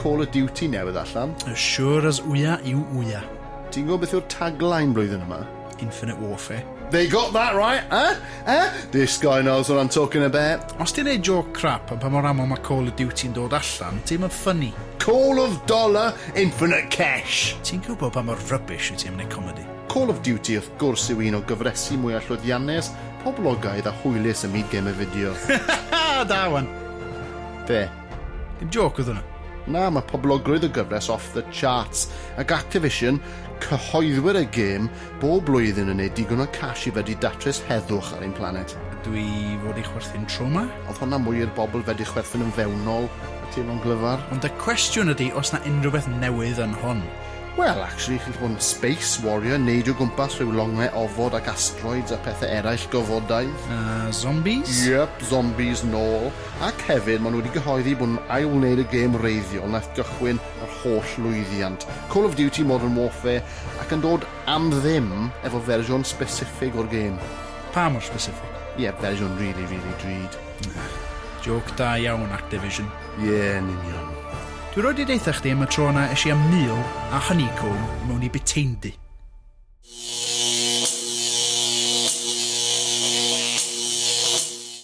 Call of Duty newydd allan. As sure as wya yw wya. Ti'n gwybod beth yw'r tagline blwyddyn yma? Infinite Warfare. They got that right, This guy knows what I'm talking about. Os ti'n neud joke crap am pa mor aml mae Call of Duty'n dod allan, ti'n mynd ffynnu. Call of Dollar, Infinite Cash. Ti'n gwybod pa mor rubbish wyt ti'n mynd comedy? Call of Duty wrth gwrs yw un o gyfresu mwyaf llwyddiannus, poblogaidd a hwylus ym myd gêm y fideo. Da wan. Be? Dim joke oedd hwnna. Na, mae poblogrwydd y gyfres off the charts, ac Activision, cyhoeddwyr y gêm, bob blwyddyn yn neud digon o cash i fedru datrys heddwch ar ein planet. Dwi fod i chwerthu'n tro ma? Oedd hwnna mwy i'r bobl fedru chwerthu'n yn fewnol, a teimlo'n glyfar. Ond y cwestiwn ydy os na unrhyw beth newydd yn hon. Wel, actually, chi'n bod yn Space Warrior, neidio gwmpas rhyw longau ofod ac asteroids a pethau eraill gofodaidd. Zombies? Yep, zombies nôl. Ac hefyd, maen nhw wedi gyhoeddi bod nhw'n ail-wneud y gêm reiddiol naeth gychwyn yr holl lwyddiant. Call of Duty Modern Warfare, ac yn dod am ddim efo fersiwn specific o'r gêm. Pa mor specific? Ie, fersiwn really, really drud. Joke da iawn, Activision. Ie, yn union. Dwi roed i deitha chdi am y tro yna eisiau am 1000 a honeycomb mewn i biteindy.